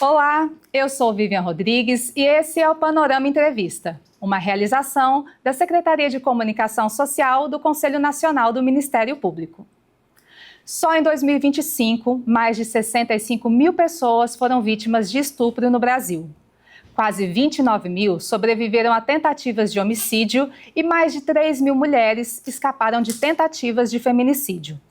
Olá, eu sou Vivian Rodrigues e esse é o Panorama Entrevista, uma realização da Secretaria de Comunicação Social do Conselho Nacional do Ministério Público. Só em 2025, mais de 65 mil pessoas foram vítimas de estupro no Brasil. Quase 29 mil sobreviveram a tentativas de homicídio e mais de 3 mil mulheres escaparam de tentativas de feminicídio.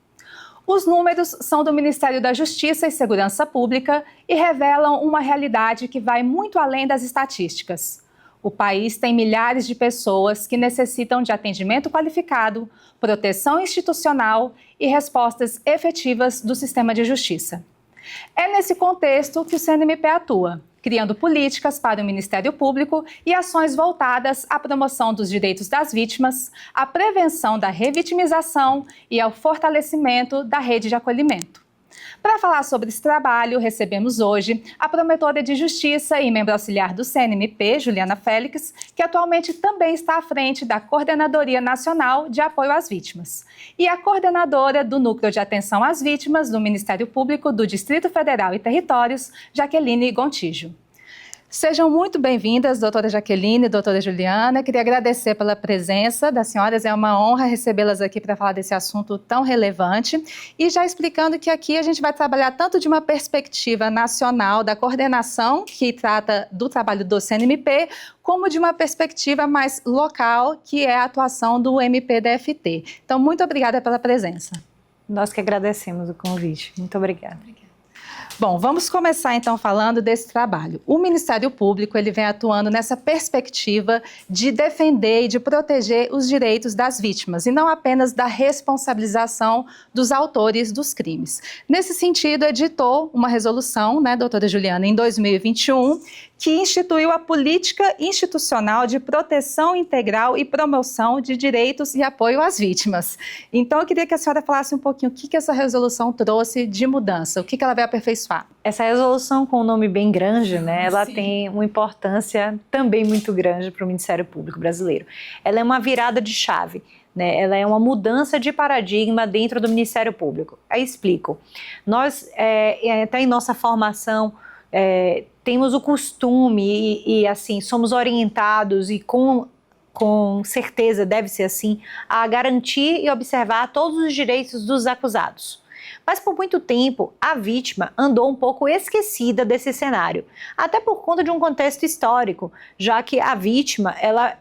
Os números são do Ministério da Justiça e Segurança Pública e revelam uma realidade que vai muito além das estatísticas. O país tem milhares de pessoas que necessitam de atendimento qualificado, proteção institucional e respostas efetivas do sistema de justiça. É nesse contexto que o CNMP atua, criando políticas para o Ministério Público e ações voltadas à promoção dos direitos das vítimas, à prevenção da revitimização e ao fortalecimento da rede de acolhimento. Para falar sobre esse trabalho, recebemos hoje a promotora de Justiça e membro auxiliar do CNMP, Juliana Félix, que atualmente também está à frente da Coordenadoria Nacional de Apoio às Vítimas, e a coordenadora do Núcleo de Atenção às Vítimas do Ministério Público do Distrito Federal e Territórios, Jaqueline Gontijo. Sejam muito bem-vindas, doutora Jaqueline e doutora Juliana. Queria agradecer pela presença das senhoras, é uma honra recebê-las aqui para falar desse assunto tão relevante. E já explicando que aqui a gente vai trabalhar tanto de uma perspectiva nacional da coordenação, que trata do trabalho do CNMP, como de uma perspectiva mais local, que é a atuação do MPDFT. Então, muito obrigada pela presença. Nós que agradecemos o convite. Muito obrigada. Bom, vamos começar então falando desse trabalho. O Ministério Público ele vem atuando nessa perspectiva de defender e de proteger os direitos das vítimas e não apenas da responsabilização dos autores dos crimes. Nesse sentido, editou uma resolução, doutora Juliana, em 2021, que instituiu a Política Institucional de Proteção Integral e Promoção de Direitos e Apoio às Vítimas. Então, eu queria que a senhora falasse um pouquinho o que essa resolução trouxe de mudança, o que ela vai aperfeiçoar. Essa resolução, com um nome bem grande, ela tem uma importância também muito grande para o Ministério Público brasileiro. Ela é uma virada de chave. Ela é uma mudança de paradigma dentro do Ministério Público. Aí explico. Nós, até em nossa formação, temos o costume e assim, somos orientados e com certeza deve ser assim, a garantir e observar todos os direitos dos acusados. Mas por muito tempo, a vítima andou um pouco esquecida desse cenário, até por conta de um contexto histórico, já que a vítima, ela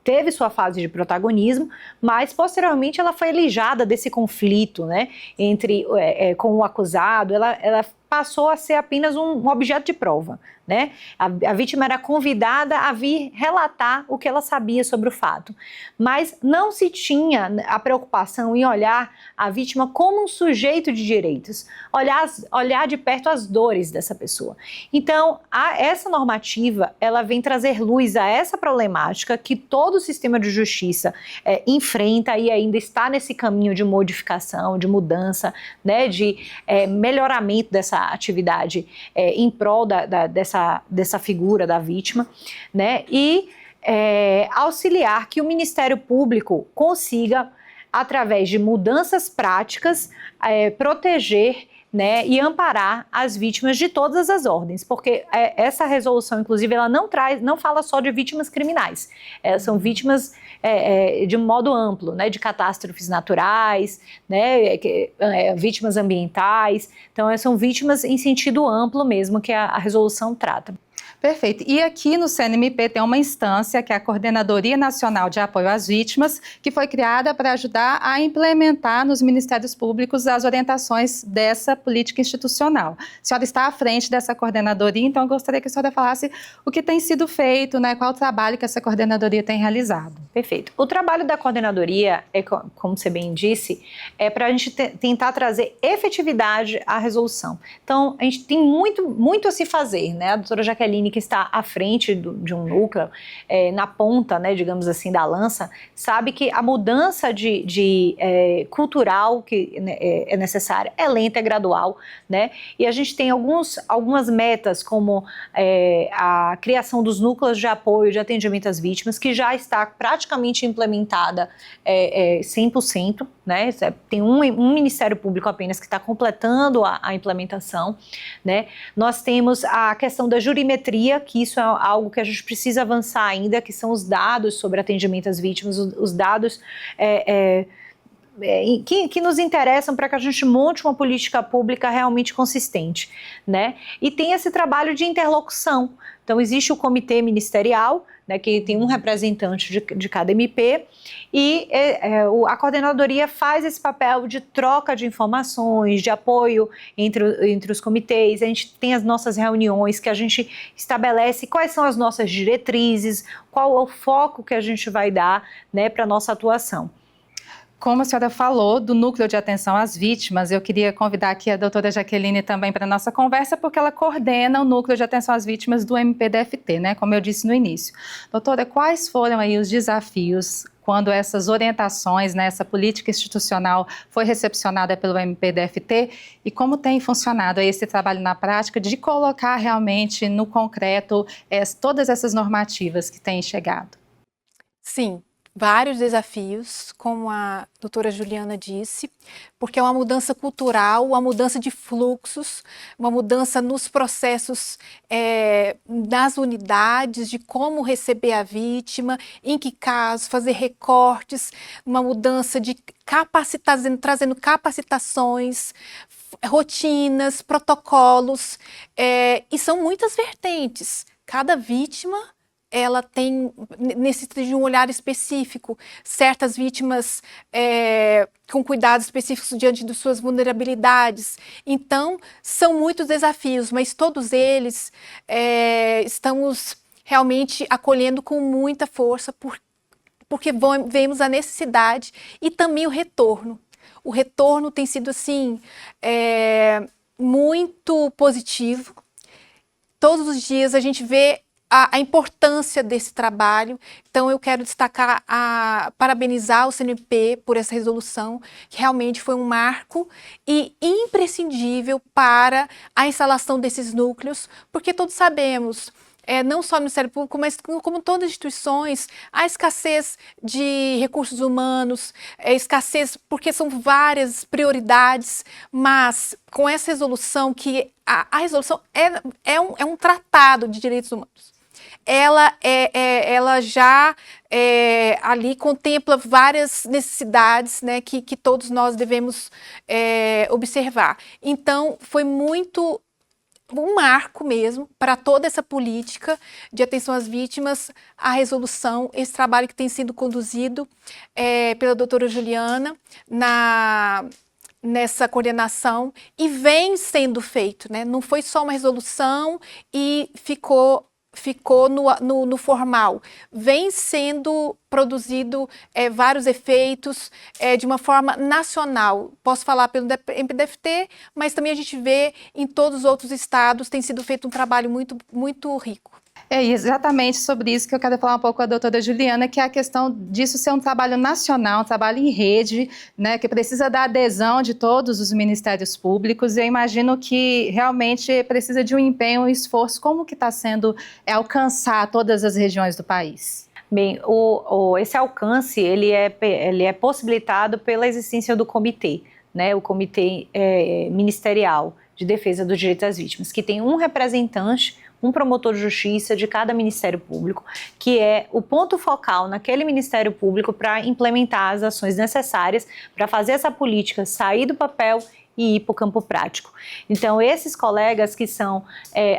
teve sua fase de protagonismo, mas posteriormente ela foi alijada desse conflito, com o acusado, ela passou a ser apenas um objeto de prova. A vítima era convidada a vir relatar o que ela sabia sobre o fato, mas não se tinha a preocupação em olhar a vítima como um sujeito de direitos, olhar de perto as dores dessa pessoa. Então, essa normativa, ela vem trazer luz a essa problemática que todo o sistema de justiça enfrenta e ainda está nesse caminho de modificação, de mudança, de melhoramento dessa atividade em prol dessa figura da vítima, e auxiliar que o Ministério Público consiga, através de mudanças práticas, proteger e amparar as vítimas de todas as ordens, porque essa resolução, inclusive, ela não fala só de vítimas criminais, são vítimas de um modo amplo, de catástrofes naturais, vítimas ambientais, então são vítimas em sentido amplo mesmo que a resolução trata. Perfeito. E aqui no CNMP tem uma instância, que é a Coordenadoria Nacional de Apoio às Vítimas, que foi criada para ajudar a implementar nos Ministérios Públicos as orientações dessa política institucional. A senhora está à frente dessa coordenadoria, então eu gostaria que a senhora falasse o que tem sido feito, qual o trabalho que essa coordenadoria tem realizado. Perfeito. O trabalho da coordenadoria, como você bem disse, é para a gente tentar trazer efetividade à resolução. Então, a gente tem muito a se fazer, A doutora Jaqueline, que está à frente de um núcleo, na ponta, digamos assim, da lança, sabe que a mudança cultural que é necessária é lenta, é gradual, E a gente tem algumas metas, como a criação dos núcleos de apoio de atendimento às vítimas, que já está praticamente implementada 100%, né? Tem um Ministério Público apenas que está completando a implementação, né? Nós temos a questão da jurimetria, que isso é algo que a gente precisa avançar ainda, que são os dados sobre atendimento às vítimas, os dados que nos interessam para que a gente monte uma política pública realmente consistente, né? E tem esse trabalho de interlocução. Então, existe o comitê ministerial, né, que tem um representante de cada MP, e a coordenadoria faz esse papel de troca de informações, de apoio entre os comitês. A gente tem as nossas reuniões que a gente estabelece quais são as nossas diretrizes, qual é o foco que a gente vai dar, né, para a nossa atuação. Como a senhora falou do Núcleo de Atenção às Vítimas, eu queria convidar aqui a doutora Jaqueline também para a nossa conversa, porque ela coordena o Núcleo de Atenção às Vítimas do MPDFT, né, como eu disse no início. Doutora, quais foram aí os desafios quando essas orientações, né, essa política institucional foi recepcionada pelo MPDFT e como tem funcionado aí esse trabalho na prática de colocar realmente no concreto todas essas normativas que têm chegado? Sim. Vários desafios, como a doutora Juliana disse, porque é uma mudança cultural, uma mudança de fluxos, uma mudança nos processos das unidades, de como receber a vítima, em que caso, fazer recortes, uma mudança de trazendo capacitações, rotinas, protocolos, e são muitas vertentes. Cada vítima ela necessita de um olhar específico, certas vítimas com cuidados específicos diante de suas vulnerabilidades. Então, são muitos desafios, mas todos eles estamos realmente acolhendo com muita força, porque vemos a necessidade e também o retorno. O retorno tem sido, assim, muito positivo. Todos os dias a gente vê a importância desse trabalho. Então eu quero destacar, parabenizar o CNMP por essa resolução, que realmente foi um marco e imprescindível para a instalação desses núcleos, porque todos sabemos, não só o Ministério Público, mas como todas as instituições, a escassez de recursos humanos, escassez porque são várias prioridades, mas com essa resolução, que a resolução é um tratado de direitos humanos. Ela já ali contempla várias necessidades, né, que todos nós devemos observar. Então, foi muito um marco mesmo para toda essa política de atenção às vítimas, a resolução, esse trabalho que tem sido conduzido pela doutora Juliana nessa coordenação e vem sendo feito, né? Não foi só uma resolução e ficou no formal, vem sendo produzido vários efeitos de uma forma nacional. Posso falar pelo MPDFT, mas também a gente vê em todos os outros estados tem sido feito um trabalho muito, muito rico. É exatamente sobre isso que eu quero falar um pouco com a doutora Juliana, que é a questão disso ser um trabalho nacional, um trabalho em rede, né, que precisa da adesão de todos os ministérios públicos. Eu imagino que realmente precisa de um empenho, um esforço. Como que está sendo alcançar todas as regiões do país? Bem, esse alcance ele é possibilitado pela existência do comitê, né, o Comitê Ministerial de Defesa dos Direitos das Vítimas, que tem um representante, um promotor de justiça de cada Ministério Público, que é o ponto focal naquele Ministério Público para implementar as ações necessárias para fazer essa política sair do papel e ir para o campo prático. Então, esses colegas que são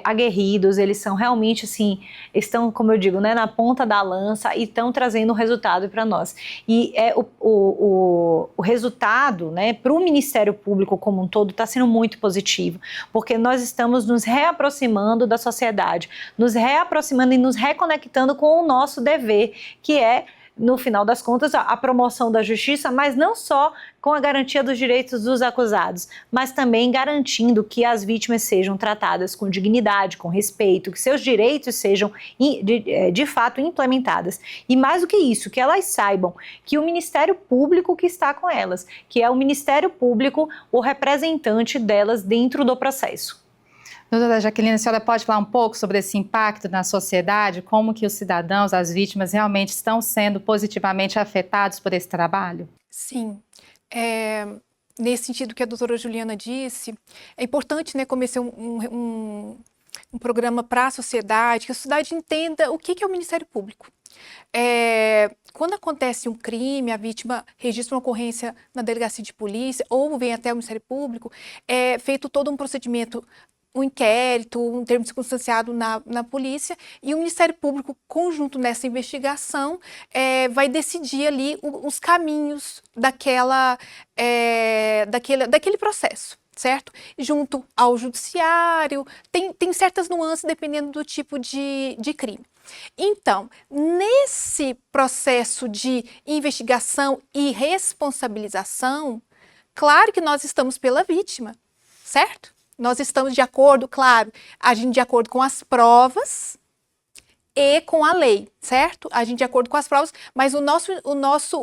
aguerridos, eles são realmente, assim, estão, como eu digo, né, na ponta da lança e estão trazendo um resultado para nós. E o resultado, né, para o Ministério Público como um todo está sendo muito positivo, porque nós estamos nos reaproximando da sociedade, nos reaproximando e nos reconectando com o nosso dever, que é, no final das contas, a promoção da justiça, mas não só com a garantia dos direitos dos acusados, mas também garantindo que as vítimas sejam tratadas com dignidade, com respeito, que seus direitos sejam de fato implementadas. E mais do que isso, que elas saibam que o Ministério Público que está com elas, que é o Ministério Público o representante delas dentro do processo. Doutora Jaqueline, a senhora pode falar um pouco sobre esse impacto na sociedade, como que os cidadãos, as vítimas realmente estão sendo positivamente afetados por esse trabalho? Sim, nesse sentido que a doutora Juliana disse, é importante, né, começar um programa para a sociedade, que a sociedade entenda o que é o Ministério Público. Quando acontece um crime, a vítima registra uma ocorrência na delegacia de polícia ou vem até o Ministério Público, é feito todo um procedimento, um inquérito, um termo circunstanciado na polícia, e o Ministério Público, conjunto nessa investigação, vai decidir ali os caminhos daquele processo, certo? Junto ao judiciário, tem certas nuances dependendo do tipo de crime. Então, nesse processo de investigação e responsabilização, claro que nós estamos pela vítima, certo? Nós estamos de acordo, claro, agindo de acordo com as provas e com a lei, certo? Agindo de acordo com as provas, mas o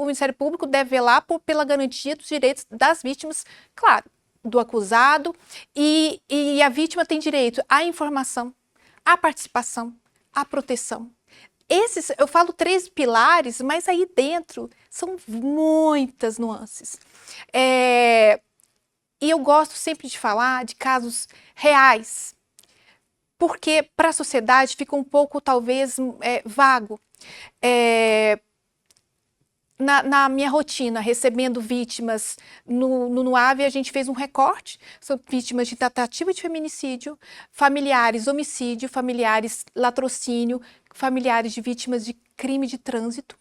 Ministério Público deve velar pela garantia dos direitos das vítimas, claro, do acusado, e a vítima tem direito à informação, à participação, à proteção. Eu falo 3 pilares, mas aí dentro são muitas nuances. E eu gosto sempre de falar de casos reais, porque para a sociedade fica um pouco, talvez, vago. Na minha rotina, recebendo vítimas no NUAV, a gente fez um recorte sobre vítimas de tentativa de feminicídio, familiares homicídio, familiares latrocínio, familiares de vítimas de crime de trânsito,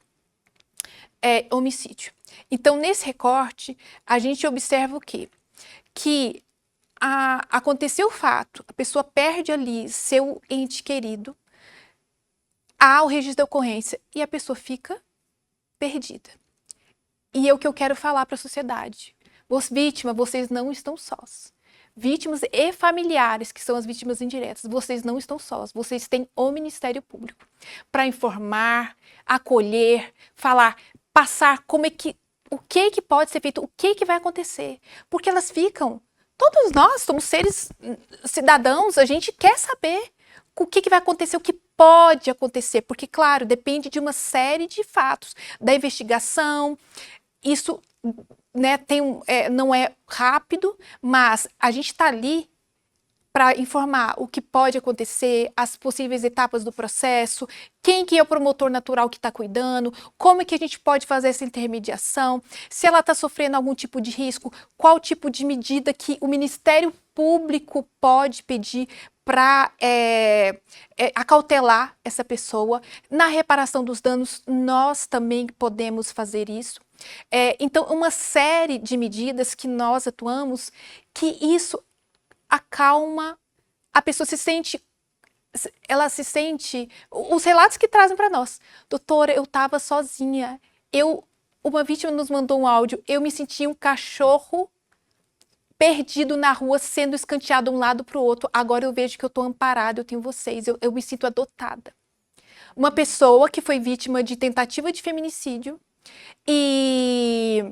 homicídio. Então, nesse recorte, a gente observa o quê? Que aconteceu o fato, a pessoa perde ali seu ente querido, há o registro da ocorrência e a pessoa fica perdida. E é o que eu quero falar para a sociedade. Vítimas, vocês não estão sós. Vítimas e familiares, que são as vítimas indiretas, vocês não estão sós. Vocês têm o Ministério Público para informar, acolher, falar, passar o que pode ser feito, o que vai acontecer. Porque elas ficam, todos nós somos seres cidadãos, a gente quer saber o que vai acontecer, o que pode acontecer, porque, claro, depende de uma série de fatos, da investigação, isso, né, não é rápido, mas a gente está ali para informar o que pode acontecer, as possíveis etapas do processo, quem que é o promotor natural que está cuidando, como é que a gente pode fazer essa intermediação, se ela está sofrendo algum tipo de risco, qual tipo de medida que o Ministério Público pode pedir para acautelar essa pessoa. Na reparação dos danos, nós também podemos fazer isso. Então, uma série de medidas que nós atuamos, que isso acalma, a pessoa ela se sente, os relatos que trazem para nós, doutora, eu estava sozinha, uma vítima nos mandou um áudio, eu me senti um cachorro perdido na rua, sendo escanteado de um lado para o outro, agora eu vejo que eu estou amparada, eu tenho vocês, eu me sinto adotada. Uma pessoa que foi vítima de tentativa de feminicídio e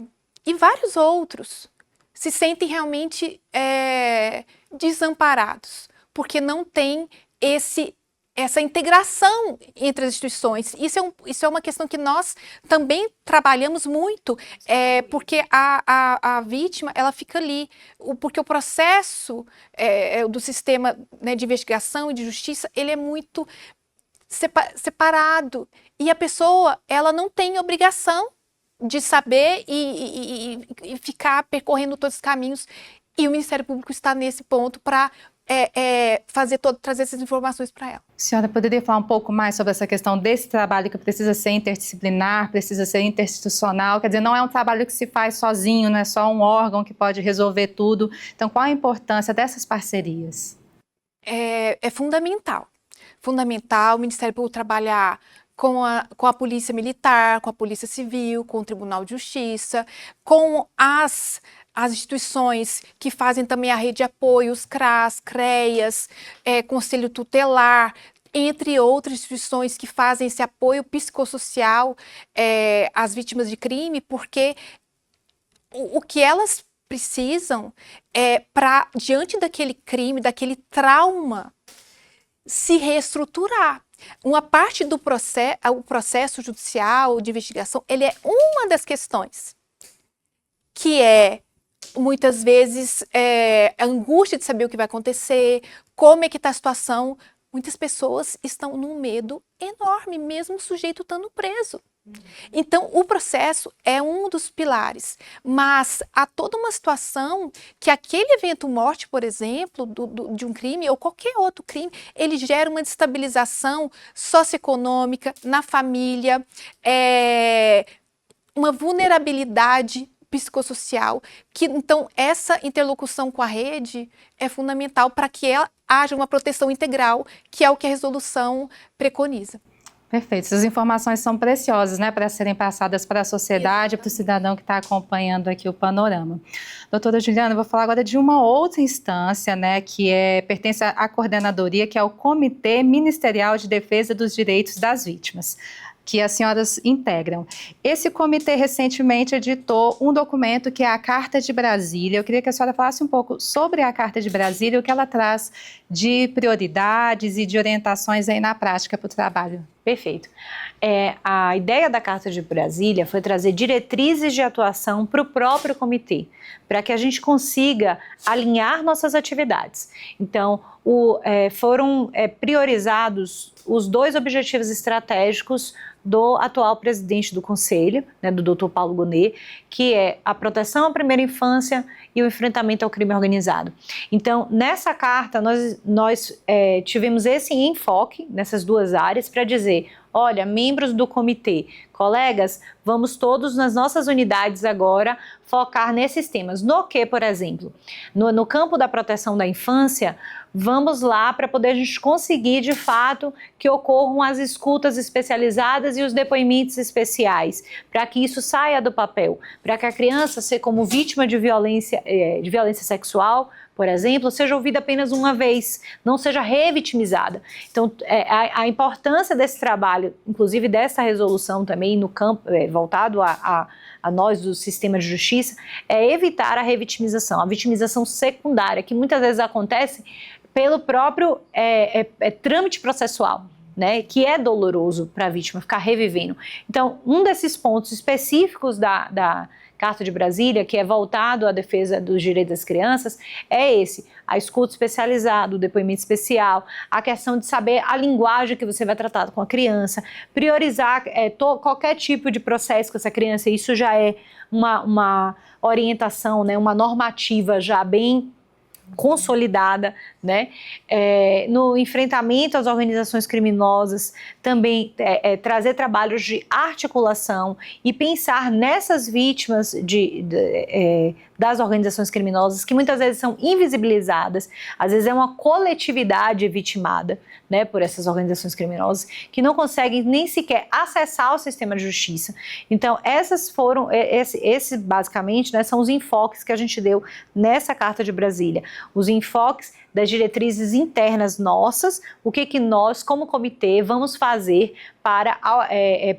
vários outros se sentem realmente desamparados, porque não tem essa integração entre as instituições. Isso é uma questão que nós também trabalhamos muito, porque a vítima, ela fica ali, porque o processo do sistema, né, de investigação e de justiça, ele é muito separado, e a pessoa, ela não tem obrigação de saber e ficar percorrendo todos os caminhos, e o Ministério Público está nesse ponto para trazer essas informações para ela. Senhora, poderia falar um pouco mais sobre essa questão desse trabalho que precisa ser interdisciplinar, precisa ser interinstitucional? Quer dizer, não é um trabalho que se faz sozinho, não é só um órgão que pode resolver tudo. Então, qual a importância dessas parcerias? É fundamental. Fundamental o Ministério Público trabalhar com a Polícia Militar, com a Polícia Civil, com o Tribunal de Justiça, com as instituições que fazem também a rede de apoio, os CRAS, CREAS, Conselho Tutelar, entre outras instituições que fazem esse apoio psicossocial às vítimas de crime, porque o que elas precisam para, diante daquele crime, daquele trauma, se reestruturar. Uma parte do processo judicial de investigação, ele é uma das questões. que é muitas vezes a angústia de saber o que vai acontecer, como é que está a situação. Muitas pessoas estão num medo enorme, mesmo o sujeito estando preso. Então, o processo é um dos pilares, mas há toda uma situação que aquele evento morte, por exemplo, de um crime ou qualquer outro crime, ele gera uma destabilização socioeconômica na família, uma vulnerabilidade psicossocial, que então essa interlocução com a rede é fundamental para que haja uma proteção integral, que é o que a resolução preconiza. Perfeito. Essas informações são preciosas, né, para serem passadas para a sociedade, para o cidadão que está acompanhando aqui o panorama. Doutora Juliana, eu vou falar agora de uma outra instância, né, que pertence à coordenadoria, que é o Comitê Ministerial de Defesa dos Direitos das Vítimas, que as senhoras integram. Esse comitê recentemente editou um documento que é a Carta de Brasília. Eu queria que a senhora falasse um pouco sobre a Carta de Brasília, o que ela traz de prioridades e de orientações aí na prática para o trabalho. Perfeito. A ideia da Carta de Brasília foi trazer diretrizes de atuação para o próprio comitê, para que a gente consiga alinhar nossas atividades. Então, foram priorizados os 2 objetivos estratégicos do atual presidente do Conselho, né, do Dr. Paulo Gonet, que é a proteção à primeira infância e o enfrentamento ao crime organizado. Então, nessa carta, nós tivemos esse enfoque nessas 2 áreas para dizer, olha, membros do comitê, colegas, vamos todos nas nossas unidades agora focar nesses temas. No que, por exemplo, no campo da proteção da infância, vamos lá para poder a gente conseguir, de fato, que ocorram as escutas especializadas e os depoimentos especiais, para que isso saia do papel, para que a criança, como vítima de violência sexual, por exemplo, seja ouvida apenas uma vez, não seja revitimizada. Então, a importância desse trabalho, inclusive dessa resolução também no campo, voltado a nós do sistema de justiça, é evitar a revitimização, a vitimização secundária, que muitas vezes acontece pelo próprio trâmite processual, né, que é doloroso para a vítima ficar revivendo. Então, um desses pontos específicos da Carta de Brasília, que é voltado à defesa dos direitos das crianças, é esse: a escuta especializada, o depoimento especial, a questão de saber a linguagem que você vai tratar com a criança, priorizar qualquer tipo de processo com essa criança. Isso já é uma orientação, né, uma normativa já bem consolidada, né? No enfrentamento às organizações criminosas, também trazer trabalhos de articulação e pensar nessas vítimas das organizações criminosas, que muitas vezes são invisibilizadas, às vezes é uma coletividade vitimada, né, por essas organizações criminosas, que não conseguem nem sequer acessar o sistema de justiça. Então, esses basicamente, né, são os enfoques que a gente deu nessa Carta de Brasília. Os enfoques das diretrizes internas nossas, o que nós, como comitê, vamos fazer para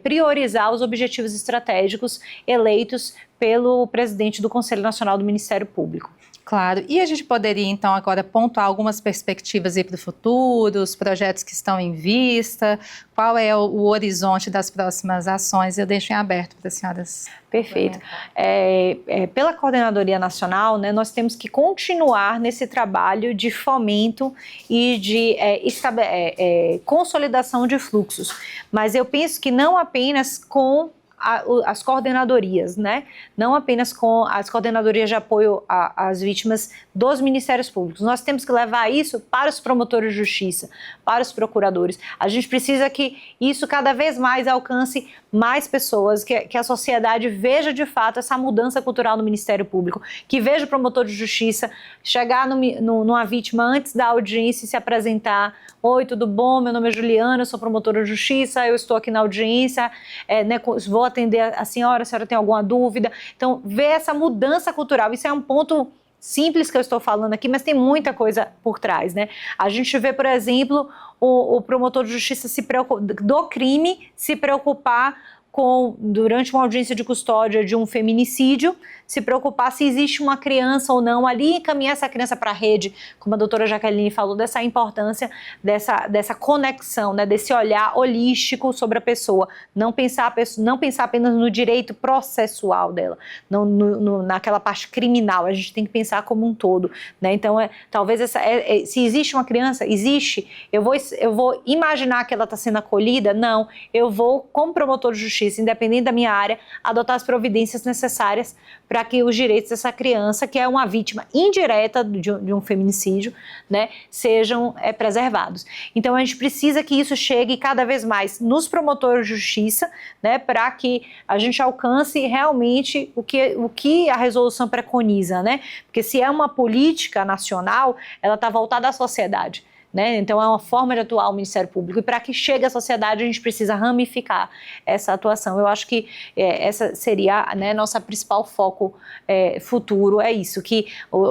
priorizar os objetivos estratégicos eleitos pelo presidente do Conselho Nacional do Ministério Público. Claro. E a gente poderia, então, agora pontuar algumas perspectivas aí para o futuro, os projetos que estão em vista, qual é o horizonte das próximas ações? Eu deixo em aberto para as senhoras. Perfeito. Pela Coordenadoria Nacional, né, nós temos que continuar nesse trabalho de fomento e de consolidação de fluxos. Mas eu penso que não apenas com as coordenadorias, né? Não apenas com as coordenadorias de apoio às vítimas dos Ministérios Públicos. Nós temos que levar isso para os promotores de justiça, para os procuradores. A gente precisa que isso cada vez mais alcance mais pessoas, que a sociedade veja de fato essa mudança cultural no Ministério Público, que veja o promotor de justiça chegar numa vítima antes da audiência e se apresentar: oi, tudo bom? Meu nome é Juliana, eu sou promotora de justiça, eu estou aqui na audiência, vou atender a senhora tem alguma dúvida? Então, ver essa mudança cultural, isso é um ponto simples que eu estou falando aqui, mas tem muita coisa por trás, né? A gente vê, por exemplo, o promotor de justiça do crime se preocupar durante uma audiência de custódia de um feminicídio, se preocupar se existe uma criança ou não ali, encaminhar essa criança para a rede, como a doutora Jaqueline falou, dessa importância, dessa conexão, né, desse olhar holístico sobre a pessoa, não pensar apenas no direito processual dela, naquela parte criminal, a gente tem que pensar como um todo, né? Então, talvez se existe uma criança, existe, eu vou imaginar que ela está sendo acolhida? Não, eu vou, como promotor de justiça, independente da minha área, adotar as providências necessárias para que os direitos dessa criança, que é uma vítima indireta de um feminicídio, né, sejam preservados. Então a gente precisa que isso chegue cada vez mais nos promotores de justiça, né, para que a gente alcance realmente o que a resolução preconiza, né? Porque se é uma política nacional, ela está voltada à sociedade. Né? Então é uma forma de atuar o Ministério Público, e para que chegue à sociedade a gente precisa ramificar essa atuação. Eu acho que essa seria, né, nossa principal foco futuro, é isso, que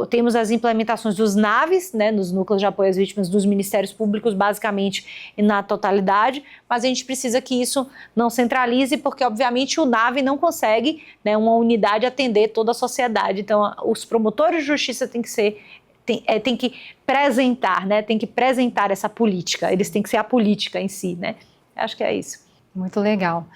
temos as implementações dos NAVs, né, nos núcleos de apoio às vítimas dos Ministérios Públicos, basicamente e na totalidade, mas a gente precisa que isso não centralize, porque obviamente o NAV não consegue, né, uma unidade atender toda a sociedade. Então os promotores de justiça têm que presentar, né? Tem que presentar essa política, eles têm que ser a política em si, né? Acho que é isso. Muito legal.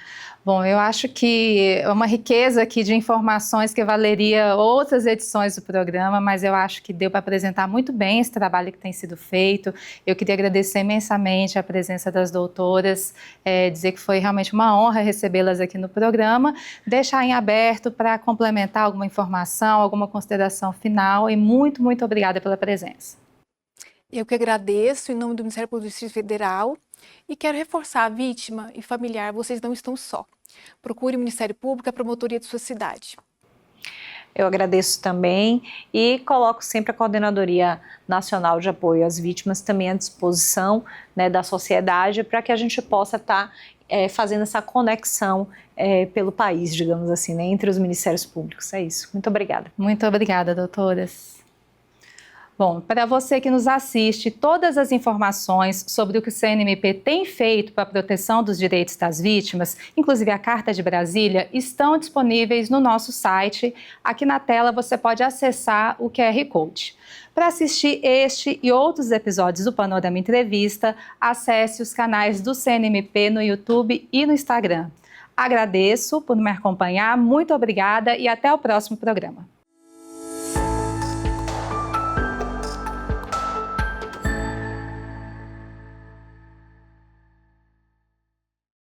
Bom, eu acho que é uma riqueza aqui de informações que valeria outras edições do programa, mas eu acho que deu para apresentar muito bem esse trabalho que tem sido feito. Eu queria agradecer imensamente a presença das doutoras, dizer que foi realmente uma honra recebê-las aqui no programa, deixar em aberto para complementar alguma informação, alguma consideração final, e muito, muito obrigada pela presença. Eu que agradeço em nome do Ministério Público do Distrito Federal e quero reforçar a vítima e familiar, vocês não estão só. Procure o Ministério Público, a promotoria de sua cidade. Eu agradeço também e coloco sempre a Coordenadoria Nacional de Apoio às Vítimas também à disposição, né, da sociedade, para que a gente possa estar fazendo essa conexão pelo país, digamos assim, né, entre os Ministérios Públicos. É isso. Muito obrigada. Muito obrigada, doutoras. Bom, para você que nos assiste, todas as informações sobre o que o CNMP tem feito para a proteção dos direitos das vítimas, inclusive a Carta de Brasília, estão disponíveis no nosso site. Aqui na tela você pode acessar o QR Code. Para assistir este e outros episódios do Panorama Entrevista, acesse os canais do CNMP no YouTube e no Instagram. Agradeço por me acompanhar, muito obrigada e até o próximo programa.